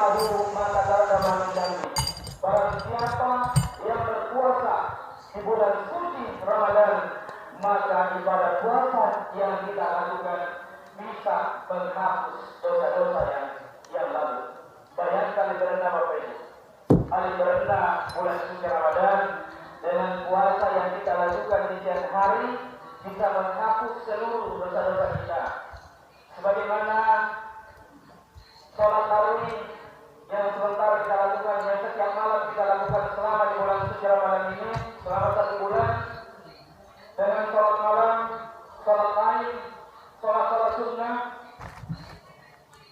lahu ma taqaddama min dhanbi. Barang siapa yang berpuasa di bulan suci Ramadan, maka ibadah puasa yang kita lakukan bisa menghapus dosa-dosa yang lalu. Bayangkan ibadah Bapak Ibu, ibadah bulan suci Ramadan dengan puasa yang kita lakukan di siang hari bisa menghapus seluruh dosa-dosa kita. Sebagaimana sholat tarawih yang sementara kita lakukan, yang setiap malam kita lakukan selama di bulan suci Ramadan ini, selama 1 bulan, dengan sholat malam, sholat lain, sholat sunnah,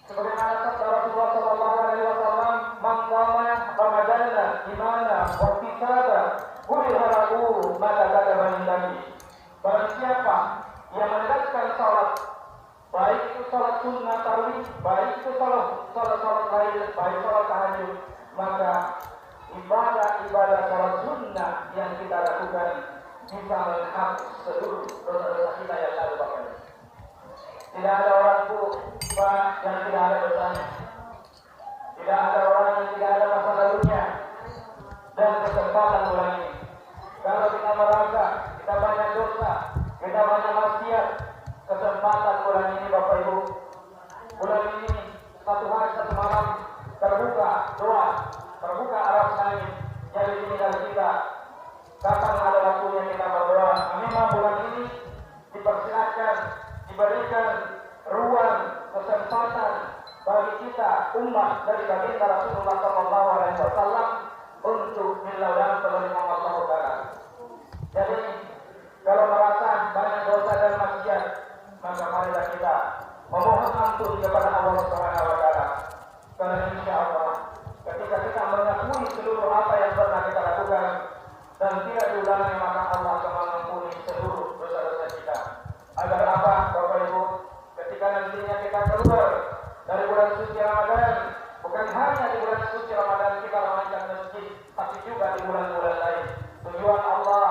sebagaimana sabda Rasulullah SAW, "Man qama Ramadana imana wa ihtisaba, ghufira lahu ma taqaddama min dhanbi." Barang siapa yang menegakkan sholat, baik itu sholat sunnah tarawih, baik itu sholat lain, baik sholat tahajud, maka ibadah sholat sunnah yang kita lakukan bisa menghapus seluruh dosa-dosa kita yang lalu, Bapak. Tidak ada orang tua yang tidak ada dosanya. Tidak ada orang yang tidak ada masa lalunya dan kesempatan bulan ini. Kalau kita merasa kita banyak dosa, kita banyak maksiat, kesempatan bulan ini, Bapak Ibu, bulan ini 1 hari 1 malam terbuka doa, terbuka arah langit. Jadi ini dari kita, kapan ada waktunya kita berdoa. Memang bulan ini dipersilakan, diberikan ruang, kesempatan bagi kita umat dari baginda Rasulullah SAW untuk melakukan penerima Allah Taala. Jadi kalau merasa banyak dosa dan maksiat, maka marilah kita memohon ampun kepada Allah Subhanahu wa taala. Karena insya Allah ketika kita mengakui seluruh apa yang pernah kita lakukan dan tidak diulangi, maka Allah akan mengampuni seluruh dosa-dosa kita. Agar apa, Bapak Ibu? Ketika nantinya kita keluar dari bulan suci Ramadan, bukan hanya di bulan suci Ramadan kita ramaikan masjid, tapi juga di bulan-bulan lain. Tujuan Allah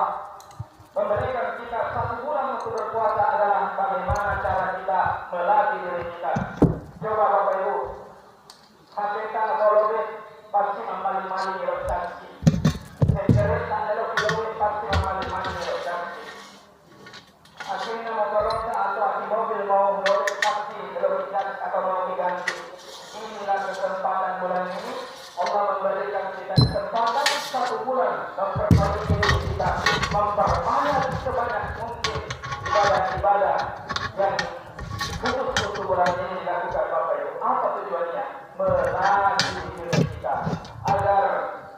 memberikan kita 1 bulan untuk berpuasa adalah bagaimana cara kita melatih diri kita. Coba Bapak Ibu, hakikat kolobet pasti memali-mali relasi. Sejarah adalah kolobet pasti memali-mali relasi. Akhirnya motornya atau mobil mau melorot pasti relasi atau mau diganti. Inilah kesempatan bulan ini. Allah memberikan kita kesempatan 1 bulan memperbaiki diri kita, memperbanyak sebanyak mungkin ibadah-ibadah yang khusus untuk bulan ini dilakukan, Bapak Ibu. Apa tujuannya? Melatih diri kita agar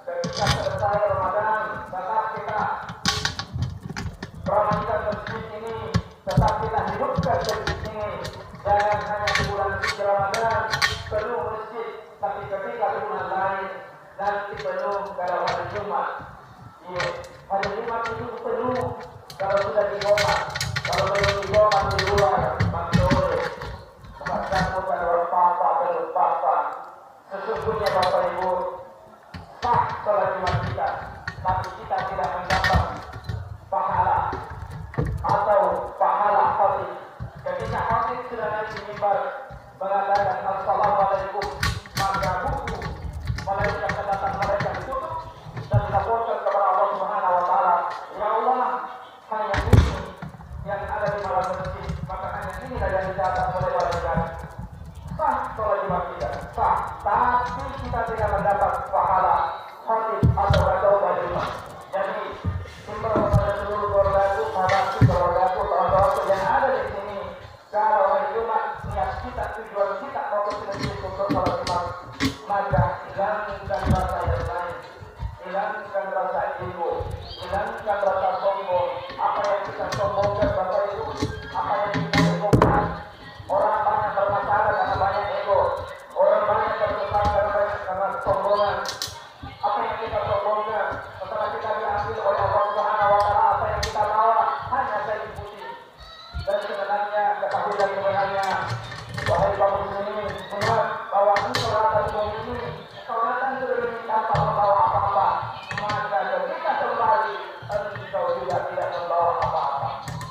ketika selesai Ramadan tetap kita meramaikan masjid ini, tetap kita hidupkan masjid ini. Jangan hanya di bulan suci Ramadan penuh masjid, tapi ketika bulan lain nanti penuh kalau hari Jumat. Iya, hari Jumat itu penuh kalau sudah digomat. Kalau belum digomat di luar, masih boleh. Maka bukan orang papa belum papa. Sesungguhnya Bapak Ibu, sah sholat Jumat kita, tapi kita tidak mendapat pahala atau pahala khatib. Ketika khatib sudah naik di mimbar mengatakan Assalamualaikum, maka buku malaikat akan datang, mereka ditutup dan dilaporkan kepada Allah Subhanahu wa taala. Ya Allah, hanya ini yang ada di malam masjid, maka hanya ini yang dicatat oleh malaikat. Sah sholat Jumat kita, sah, tapi kita tidak mendapat pahala khatib atau khutbah Jumat. Jadi himbau kepada seluruh keluargaku, sahabatku, keluargaku, kawan-kawanku yang ada di sini, kalau hari Jumat niat kita, tujuan kita mau ke masjid untuk sholat Jumat, maka hilangkan rasa yang lain, hilangkan rasa ego, hilangkan rasa sombong. Apa yang kita sombongkan, Bapak Ibu, apa yang kita egokan. Orang banyak bermasalah karena banyak ego, orang banyak tersesat karena sombongan. Apa yang kita sombongkan setelah kita diambil oleh Allah Subhanahu wa taala, apa yang kita bawa hanya saya ikuti. Dan sebenarnya ketahuilah sebenarnya, wahai kaum muslimin, ingat bahwa sholat ini sholatan sudah diminta membawa apa-apa. Maka ketika kembali engkau juga tidak membawa apa-apa.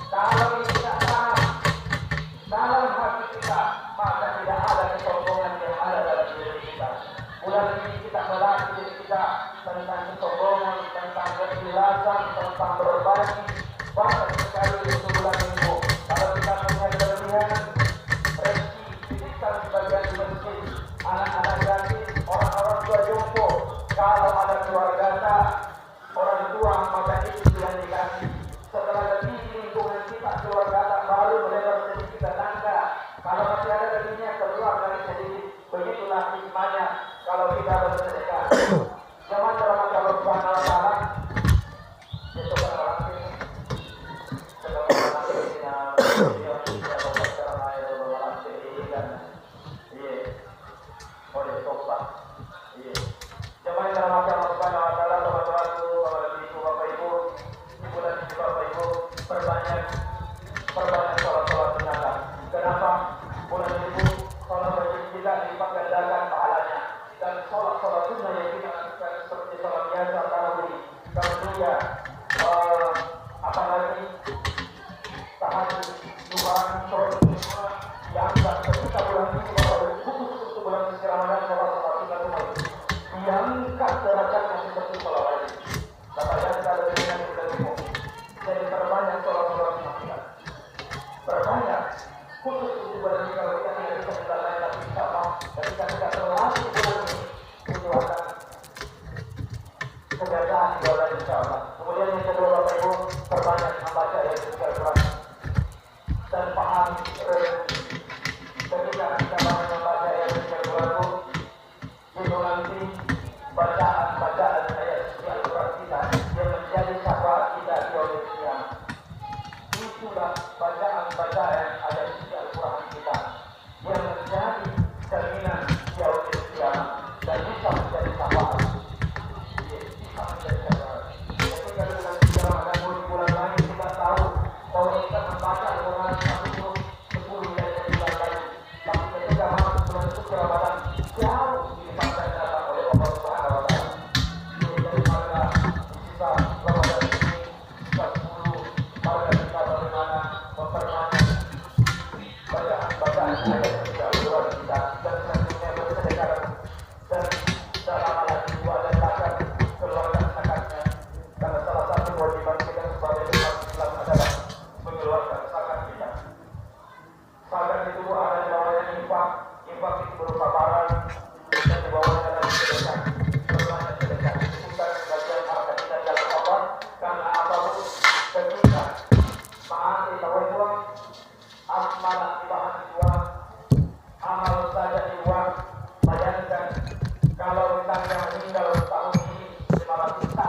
Kalau ini tidak tanam dalam hati kita, maka tidak ada kesombongan yang ada dalam diri kita. bulan ini kita melatih diri kita tentang kesombongan, tentang keikhlasan, tentang berbagi. Banyak sekali untuk bulan minggu. Kalau kita punya kelebihan, rezeki, titipkan sebagian di masjid, anak-anak yatim, orang-orang tua jompo. Kalau ada keluarga orang tua, maka itu yang dikasih. Setelah lebih lingkungan kita, keluarga baru melebar sedikit tangga. Kalau masih ada lebihnya, keluar dari sedikit. Begitulah hikmahnya kalau kita bersedekah. Zaman rahmat Allah Subhanahu wa taala. Itu orang ini. Zaman rahmat Allah Subhanahu wa taala, Bapak Ibu, bulan ini Bapak Ibu, perbanyak sholat sunat. Kenapa? Bulan ini sholat wajib kita lipat gandakan pahalanya, dan sholat sunnah yang kita lakukan seperti sholat biasa, tarawih, kemudian apa lagi, tahajud, duha, sholat semua dianggap ketika bulan ini khusus untuk bulan suci Ramadan, sholat sunnah diangkat derajatnya seperti sholat wajib. Katanya kita lebih dengan ilmu, jadi perbanyak sholat sunnah kita, perbanyak khusus untuk bulan ini. Kalau kita tidak bisa menjalani, tapi insya Allah ketika kita terlatih bulan ini, itu akan kebiasaan di bulan insya Allah. Kemudian yang kedua Bapak Ibu, perbanyak membaca ayat suci Al-Quran dan pahami ketika kita banyak membaca ayat suci Al-Quran itu nanti bacaan ayat suci Al-Quran kita yang menjadi syafaat kita di yaumil qiyamah. Itulah bacaan ayat suci Al-Quran kita yang menjadi cerminan di yaumil qiyamah dan bisa menjadi syafaat. Bisa menjadi syafaat. Ketika bulan Ramadan di bulan lain kita tahu bahwa kita membaca Al-Quran 10 bulan lain, tapi ketika masuk bulan suci Ramadan